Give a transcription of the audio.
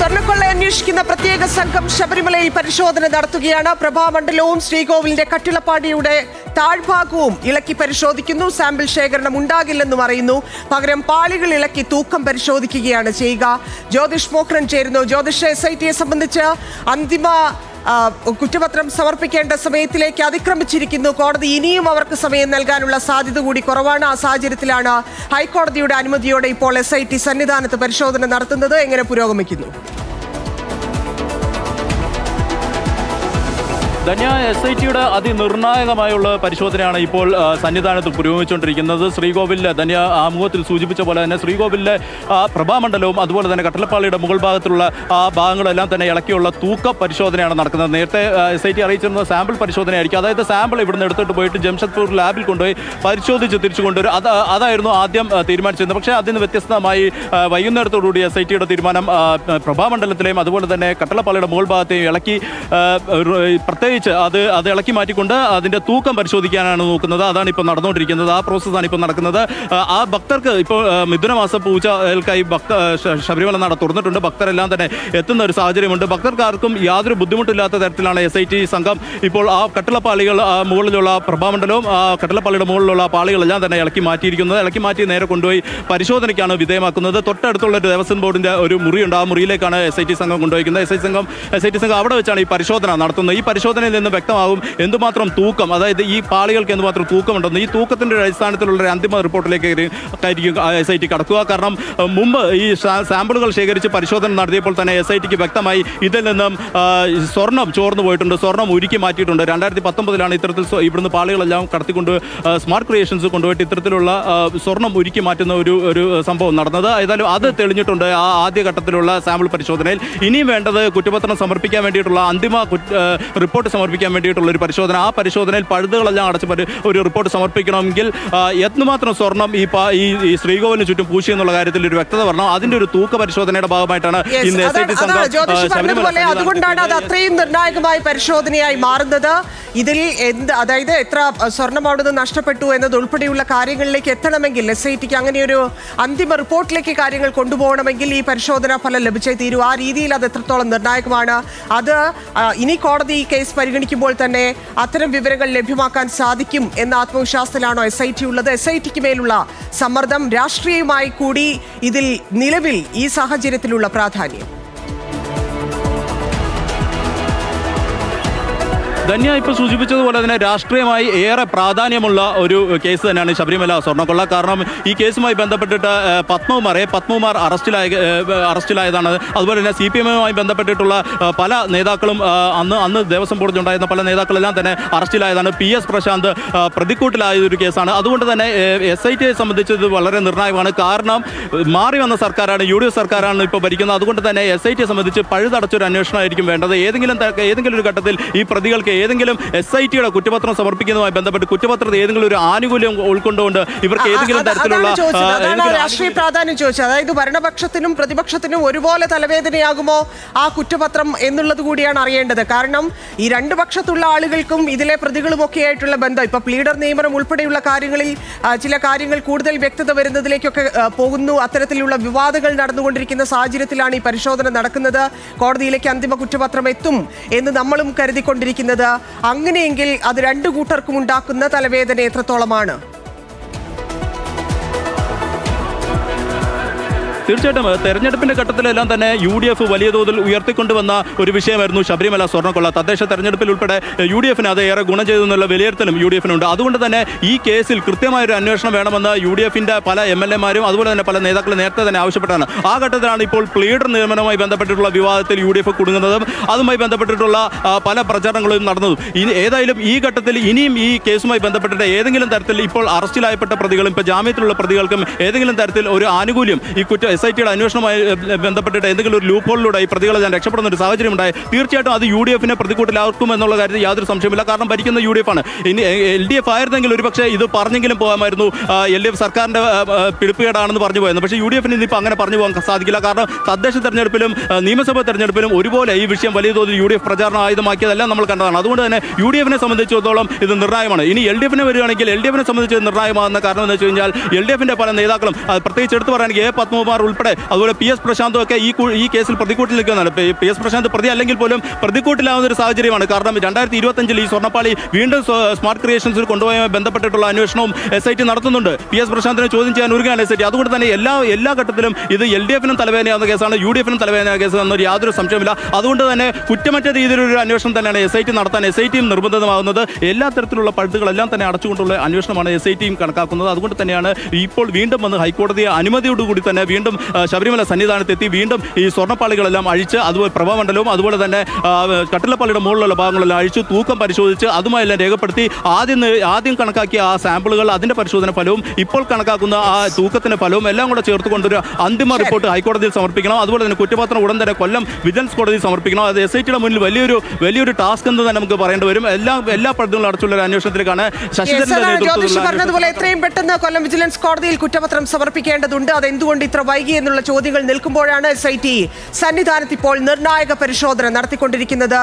സ്വർണ്ണക്കൊള്ള അന്വേഷിക്കുന്ന പ്രത്യേക സംഘം ശബരിമലയിൽ പരിശോധന നടത്തുകയാണ്. പ്രഭാമണ്ഡലവും ശ്രീകോവിലിന്റെ കട്ടിളപ്പാടിയുടെ താഴ്ഭാഗവും ഇളക്കി പരിശോധിക്കുന്നു. സാമ്പിൾ ശേഖരണം ഉണ്ടാകില്ലെന്നും അറിയുന്നു. പകരം പാളികൾ ഇളക്കി തൂക്കം പരിശോധിക്കുകയാണ് ചെയ്യുക. ജ്യോതിഷ് മോക്രൻ ചേരുന്നു. ജ്യോതിഷ്, SIT സംബന്ധിച്ച് അന്തിമ കുറ്റപത്രം സമർപ്പിക്കേണ്ട സമയത്തിലേക്ക് അതിക്രമിച്ചിരിക്കുന്നു. കോടതി ഇനിയും അവർക്ക് സമയം നൽകാനുള്ള സാധ്യത കൂടി കുറവാണ്. ആ സാഹചര്യത്തിലാണ് ഹൈക്കോടതിയുടെ അനുമതിയോടെ ഇപ്പോൾ SIT സന്നിധാനത്ത് പരിശോധന നടത്തുന്നത്. എങ്ങനെ പുരോഗമിക്കുന്നു? ധന്യ, SITയുടെ അതിനിർണായകമായുള്ള പരിശോധനയാണ് ഇപ്പോൾ സന്നിധാനത്ത് പുരോഗമിച്ചുകൊണ്ടിരിക്കുന്നത്. ശ്രീകോവിലിലെ ധന്യ ആമുഖത്തിൽ സൂചിപ്പിച്ച പോലെ തന്നെ ശ്രീകോവിലിലെ പ്രഭാമണ്ഡലവും അതുപോലെ തന്നെ കട്ടളപ്പാളിയുടെ മുകൾ ഭാഗത്തുള്ള ആ ഭാഗങ്ങളെല്ലാം തന്നെ ഇളക്കിയുള്ള തൂക്ക പരിശോധനയാണ് നടക്കുന്നത്. നേരത്തെ SIT അറിയിച്ചിരുന്നത് സാമ്പിൾ പരിശോധനയായിരിക്കും. അതായത് സാമ്പിൾ ഇവിടുന്ന് എടുത്തിട്ട് പോയിട്ട് ജംഷഡ്പൂർ ലാബിൽ കൊണ്ടുപോയി പരിശോധിച്ച് തിരിച്ചു കൊണ്ടുവരും. അതായിരുന്നു ആദ്യം തീരുമാനിച്ചിരുന്നത്. പക്ഷേ അതിന് വ്യത്യസ്തമായി വൈകുന്നേരത്തോടുകൂടി SITയുടെ തീരുമാനം പ്രഭാമണ്ഡലത്തിലെയും അതുപോലെ തന്നെ കട്ടളപ്പാളിയുടെ മുകൾ ഭാഗത്തെയും ഇളക്കി പ്രത്യേകിച്ച് അത് ഇളക്കി മാറ്റിക്കൊണ്ട് അതിന്റെ തൂക്കം പരിശോധിക്കാനാണ് നോക്കുന്നത്. അതാണ് ഇപ്പോൾ നടന്നുകൊണ്ടിരിക്കുന്നത്. ആ പ്രോസസ്സാണ് ഇപ്പോൾ നടക്കുന്നത്. ആ ഭക്തർക്ക് ഇപ്പോൾ മിഥുനമാസ പൂജകൾക്കായി ശബരിമല നട തുറന്നിട്ടുണ്ട്. ഭക്തരെല്ലാം തന്നെ എത്തുന്ന ഒരു സാഹചര്യമുണ്ട്. ഭക്തർക്കാർക്കും യാതൊരു ബുദ്ധിമുട്ടില്ലാത്ത തരത്തിലാണ് SIT സംഘം ഇപ്പോൾ ആ കട്ടിളപ്പാളികൾ മുകളിലുള്ള പ്രഭാമണ്ഡലവും ആ കട്ടിളപ്പാളിയുടെ മുകളിലുള്ള പാളികളെല്ലാം തന്നെ ഇളക്കി മാറ്റിയിരിക്കുന്നത്. ഇളക്കി മാറ്റി നേരെ കൊണ്ടുപോയി പരിശോധനയ്ക്കാണ് വിധേയമാക്കുന്നത്. തൊട്ടടുത്തുള്ള ഒരു ദേവസ്വം ബോർഡിന്റെ ഒരു മുറിയുണ്ട്. ആ മുറിയിലേക്കാണ് SIT സംഘം കൊണ്ടുപോയിരിക്കുന്നത്. SIT സംഘം അവിടെ വെച്ചാണ് ഈ പരിശോധന നടത്തുന്നത്. ഈ പരിശോധനയിൽ നിന്ന് വ്യക്തമാകും എന്തുമാത്രം തൂക്കം, അതായത് ഈ പാളികൾക്ക് എന്തുമാത്രം തൂക്കമുണ്ടെന്ന്. ഈ തൂക്കത്തിന്റെ അടിസ്ഥാനത്തിലുള്ള ഒരു അന്തിമ റിപ്പോർട്ടിലേക്ക് SIT കടക്കുക. കാരണം മുമ്പ് ഈ സാമ്പിളുകൾ ശേഖരിച്ച് പരിശോധന നടത്തിയപ്പോൾ തന്നെ SITക്ക് വ്യക്തമായി ഇതിൽ നിന്നും സ്വർണം ചോർന്നു പോയിട്ടുണ്ട്, സ്വർണം ഉരുക്കി മാറ്റിയിട്ടുണ്ട്. 2019 ഇത്തരത്തിൽ ഇവിടുന്ന് പാളികളെല്ലാം കടത്തിക്കൊണ്ട് സ്മാർട്ട് ക്രിയേഷൻസ് കൊണ്ടുപോയിട്ട് ഇത്തരത്തിലുള്ള സ്വർണം ഉരുക്കി മാറ്റുന്ന ഒരു സംഭവം നടന്നത്. ഏതായാലും അത് തെളിഞ്ഞിട്ടുണ്ട് ആ ആദ്യഘട്ടത്തിലുള്ള സാമ്പിൾ പരിശോധനയിൽ. ഇനിയും വേണ്ടത് കുറ്റപത്രം സമർപ്പിക്കാൻ വേണ്ടിയിട്ടുള്ള അന്തിമ റിപ്പോർട്ട് സമർപ്പിക്കാൻ വേണ്ടിയിട്ടുള്ള ഒരു പരിശോധന. ആ പരിശോധനയിൽ പഴുതുകളെല്ലാം അടച്ച് ഒരു റിപ്പോർട്ട് സമർപ്പിക്കണമെങ്കിൽ എത്രമാത്രം സ്വർണം ഈ ശ്രീകോവിലിന് ചുറ്റും പൂശി എന്നുള്ള കാര്യത്തിൽ ഒരു വ്യക്തത വരണം. അതിന്റെ ഒരു തൂക്ക പരിശോധനയുടെ ഭാഗമായിട്ടാണ് ഇന്ന് SIT സംഘം. അതുകൊണ്ടാണ് അത് അത്രയും നിർണായകമായ പരിശോധനയായി മാറുന്നത്. ഇതിൽ അതായത് എത്ര സ്വർണം അവിടുന്ന് നഷ്ടപ്പെട്ടു എന്നത് ഉൾപ്പെടെയുള്ള കാര്യങ്ങളിലേക്ക് എത്തണമെങ്കിൽ SITക്ക് അങ്ങനെയൊരു അന്തിമ റിപ്പോർട്ടിലേക്ക് കാര്യങ്ങൾ കൊണ്ടുപോകണമെങ്കിൽ ഈ പരിശോധനാ ഫലം ലഭിച്ചേ തീരൂ. ആ രീതിയിൽ അത് എത്രത്തോളം നിർണായകമാണ്. അത് ഇനി കോടതി ഈ കേസ് പരിഗണിക്കുമ്പോൾ തന്നെ അത്തരം വിവരങ്ങൾ ലഭ്യമാക്കാൻ സാധിക്കും എന്ന ആത്മവിശ്വാസത്തിലാണോ SIT ഉള്ളത്? SITക്ക് മേലുള്ള സമ്മർദ്ദം രാഷ്ട്രീയമായി കൂടി ഇതിൽ നിലവിൽ ഈ സാഹചര്യത്തിലുള്ള പ്രാധാന്യം? ധന്യ ഇപ്പോൾ സൂചിപ്പിച്ചതുപോലെ തന്നെ രാഷ്ട്രീയമായി ഏറെ പ്രാധാന്യമുള്ള ഒരു കേസ് തന്നെയാണ് ശബരിമല സ്വർണ്ണക്കൊള്ള. കാരണം ഈ കേസുമായി ബന്ധപ്പെട്ടിട്ട് പത്മകുമാർ അറസ്റ്റിലായതാണ്. അതുപോലെ തന്നെ CPM-മായി ബന്ധപ്പെട്ടിട്ടുള്ള പല നേതാക്കളും അന്ന് ദേവസ്വം ബോർഡിൽ ഉണ്ടായിരുന്ന പല നേതാക്കളെല്ലാം തന്നെ അറസ്റ്റിലായതാണ്. PS പ്രശാന്ത് പ്രതിക്കൂട്ടിലായ ഒരു കേസാണ്. അതുകൊണ്ട് തന്നെ SITയെ സംബന്ധിച്ച് ഇത് വളരെ നിർണായകമാണ്. കാരണം മാറി വന്ന സർക്കാരാണ്, UDF സർക്കാരാണ് ഇപ്പോൾ ഭരിക്കുന്നത്. അതുകൊണ്ട് തന്നെ SITയെ സംബന്ധിച്ച് പഴുതടച്ചൊരു അന്വേഷണമായിരിക്കും വേണ്ടത്. ഏതെങ്കിലും ഒരു ഘട്ടത്തിൽ ഈ പ്രതികൾക്ക് ഏതെങ്കിലും SITയുടെ കുറ്റപത്രം സമർപ്പിക്കുന്നതുമായി ബന്ധപ്പെട്ട് കുറ്റപത്രത്തിൽ ഏതെങ്കിലും ഒരു ആനുകൂല്യം ഉൾക്കൊണ്ടുകൊണ്ട് ഇവർക്ക് ഏതെങ്കിലും തരത്തിലുള്ള രാഷ്ട്രീയ പ്രാധാന്യം ചോദിച്ചത്. അതായത് ഭരണപക്ഷത്തിനും പ്രതിപക്ഷത്തിനും ഒരുപോലെ തലവേദനയാകുമോ ആ കുറ്റപത്രം എന്നുള്ളത് കൂടിയാണ് അറിയേണ്ടത്. കാരണം ഈ രണ്ട് പക്ഷത്തുള്ള ആളുകൾക്കും ഇതിലെ പ്രതികളുമൊക്കെ ആയിട്ടുള്ള ബന്ധം, ഇപ്പൊ പ്ലീഡർ നിയമനം ഉൾപ്പെടെയുള്ള കാര്യങ്ങളിൽ ചില കാര്യങ്ങൾ കൂടുതൽ വ്യക്തത വരുന്നതിലേക്കൊക്കെ പോകുന്നു. അത്തരത്തിലുള്ള വിവാദങ്ങൾ നടന്നുകൊണ്ടിരിക്കുന്ന സാഹചര്യത്തിലാണ് ഈ പരിശോധന നടക്കുന്നത്. കോടതിയിലേക്ക് അന്തിമ കുറ്റപത്രം എത്തും എന്ന് നമ്മളും കരുതിക്കൊണ്ടിരിക്കുന്നത്. അങ്ങനെയെങ്കിൽ അത് രണ്ടു കൂട്ടർക്കും ഉണ്ടാക്കുന്ന തലവേദന എത്രത്തോളമാണ്? തീർച്ചയായിട്ടും തെരഞ്ഞെടുപ്പിന്റെ ഘട്ടത്തിലെല്ലാം തന്നെ UDF വലിയ തോതിൽ ഉയർത്തിക്കൊണ്ടുവന്ന ഒരു വിഷയമായിരുന്നു ശബരിമല സ്വർണ്ണക്കൊള്ള. തദ്ദേശ തെരഞ്ഞെടുപ്പിൽ ഉൾപ്പെടെ UDFന് അത് ഏറെ ഗുണം ചെയ്തെന്നുള്ള വിലയിരുത്തലും UDFനുണ്ട്. അതുകൊണ്ട് തന്നെ ഈ കേസിൽ കൃത്യമായൊരു അന്വേഷണം വേണമെന്ന് UDFന്റെ പല MLA-മാരും അതുപോലെ തന്നെ പല നേതാക്കളും നേരത്തെ തന്നെ ആവശ്യപ്പെട്ടാണ്. ആ ഘട്ടത്തിലാണ് ഇപ്പോൾ പ്ലീഡർ നിയമനവുമായി ബന്ധപ്പെട്ടിട്ടുള്ള വിവാദത്തിൽ UDF കുടുങ്ങുന്നതും അതുമായി ബന്ധപ്പെട്ടിട്ടുള്ള പല പ്രചാരണങ്ങളും നടന്നതും. ഏതായാലും ഈ ഘട്ടത്തിൽ ഇനിയും ഈ കേസുമായി ബന്ധപ്പെട്ടിട്ട് ഏതെങ്കിലും തരത്തിൽ ഇപ്പോൾ അറസ്റ്റിലായപ്പെട്ട പ്രതികളും ഇപ്പോൾ ജാമ്യത്തിലുള്ള പ്രതികൾക്കും ഏതെങ്കിലും തരത്തിൽ ഒരു ആനുകൂല്യം ഈ SITയുടെ അന്വേഷണവുമായി ബന്ധപ്പെട്ടിട്ട് എന്തെങ്കിലും ഒരു ലൂപ്പ് ഹോളിലൂടെ ഈ പ്രതികളെ ഞാൻ രക്ഷപ്പെടുന്ന ഒരു സാഹചര്യം ഉണ്ടായി തീർച്ചയായിട്ടും അത് UDFനെ പ്രതികൂട്ടിലാക്കും എന്നുള്ള കാര്യത്തിൽ യാതൊരു സംശയമില്ല. കാരണം ഭരിക്കുന്ന UDF ആണ്. ഇനി LDF ആയിരുന്നെങ്കിൽ ഒരുപക്ഷെ ഇത് പറഞ്ഞെങ്കിലും പോകാമായിരുന്നു, LDF സർക്കാരിന്റെ പിടിപ്പുകേടാണെന്ന് പറഞ്ഞു പോയിരുന്നു. പക്ഷേ UDFന് ഇന്നിപ്പോൾ അങ്ങനെ പറഞ്ഞു പോകാൻ സാധിക്കില്ല. കാരണം തദ്ദേശ തെരഞ്ഞെടുപ്പിലും നിയമസഭാ തെരഞ്ഞെടുപ്പിലും ഒരുപോലെ ഈ വിഷയം വലിയ തോതിൽ UDF പ്രചാരണ ആയുധമാക്കിയതെല്ലാം നമ്മൾ കണ്ടതാണ്. അതുകൊണ്ട് തന്നെ UDFനെ സംബന്ധിച്ചിടത്തോളം ഇത് നിർണായകമാണ്. ഇനി LDFനെ വരികയാണെങ്കിൽ LDFനെ സംബന്ധിച്ച് നിർണായകമാകുന്ന കാരണം എന്ന് വെച്ച് കഴിഞ്ഞാൽ LDFന്റെ പല നേതാക്കളും പ്രത്യേകിച്ച് എടുത്തു പറയുകയാണെങ്കിൽ പത്മകുമാർ ഉൾപ്പെടെ അതുപോലെ PS പ്രശാന്തും ഒക്കെ ഈ കേസിൽ പ്രതിക്കൂട്ടിൽ നിൽക്കുന്നതാണ്. PS പ്രശാന്ത് പ്രതി അല്ലെങ്കിൽ പോലും പ്രതിക്കൂട്ടിലാവുന്ന ഒരു സാഹചര്യമാണ്. കാരണം 2025 ഈ സ്വർണ്ണപ്പാളി വീണ്ടും സ്മാർട്ട് ക്രിയേഷൻസിൽ കൊണ്ടുപോയി ബന്ധപ്പെട്ടിട്ടുള്ള അന്വേഷണവും SIT നടത്തുന്നുണ്ട്. PS പ്രശാന്തിനെ ചോദ്യം ചെയ്യാൻ ഒരുങ്ങാണ് SIT. അതുകൊണ്ട് തന്നെ എല്ലാ ഘട്ടത്തിലും ഇത് LDF-നും തലവേദനയാവുന്ന കേസാണ്, UDF-നും തലവേദനയാവുന്ന കേസ് എന്നൊരു യാതൊരു സംശയമില്ല. അതുകൊണ്ട് തന്നെ കുറ്റമറ്റ രീതിയിലൊരു അന്വേഷണം തന്നെയാണ് SIT നടത്താൻ SITയും നിർബന്ധിതമാകുന്നത്. എല്ലാ തരത്തിലുള്ള പഴുതുകളെല്ലാം തന്നെ അടച്ചുകൊണ്ടുള്ള അന്വേഷണമാണ് SITയും കണക്കാക്കുന്നത്. അതുകൊണ്ട് തന്നെയാണ് ഇപ്പോൾ വീണ്ടും വന്ന് ഹൈക്കോടതി അനുമതിയോടുകൂടി തന്നെ വീണ്ടും ശബരിമല സന്നിധാനത്തെത്തി വീണ്ടും ഈ സ്വർണ്ണപ്പാളികളെല്ലാം അഴിച്ച് അതുപോലെ പ്രഭാമണ്ഡലവും അതുപോലെ തന്നെ കട്ടിലപ്പാളിയുടെ മുകളിലുള്ള ഭാഗങ്ങളെല്ലാം അഴിച്ച് തൂക്കം പരിശോധിച്ച് അതുമായെല്ലാം രേഖപ്പെടുത്തി ആദ്യം കണക്കാക്കിയ ആ സാമ്പിളുകൾ അതിന്റെ പരിശോധന ഫലവും ഇപ്പോൾ കണക്കാക്കുന്ന ആ തൂക്കത്തിന്റെ ഫലവും എല്ലാം കൂടെ ചേർത്തുകൊണ്ടൊരു അന്തിമ റിപ്പോർട്ട് ഹൈക്കോടതിയിൽ സമർപ്പിക്കണം. അതുപോലെ തന്നെ കുറ്റപത്രം ഉടൻ തന്നെ കൊല്ലം വിജിലൻസ് കോടതിയിൽ സമർപ്പിക്കണം. അത് SITയുടെ മുന്നിൽ വലിയൊരു ടാസ്ക് എന്ന് തന്നെ നമുക്ക് പറയേണ്ടി വരും. എല്ലാ പഴുതുകളും അടച്ചുള്ള ഒരു അന്വേഷണത്തിലേക്കാണ് ജ്യോതിഷ് പറഞ്ഞതുപോലെ എത്രയും പെട്ടെന്ന് കൊല്ലം വിജിലൻസ് കോടതിയിൽ കുറ്റപത്രം സമർപ്പിക്കേണ്ടതുണ്ട്. അതെന്തുകൊണ്ട് ഇത്ര വൈകി എന്നുള്ള ചോദ്യങ്ങൾ നിൽക്കുമ്പോഴാണ് SIT സന്നിധാനത്ത് ഇപ്പോൾ നിർണായക പരിശോധന നടത്തിക്കൊണ്ടിരിക്കുന്നത്.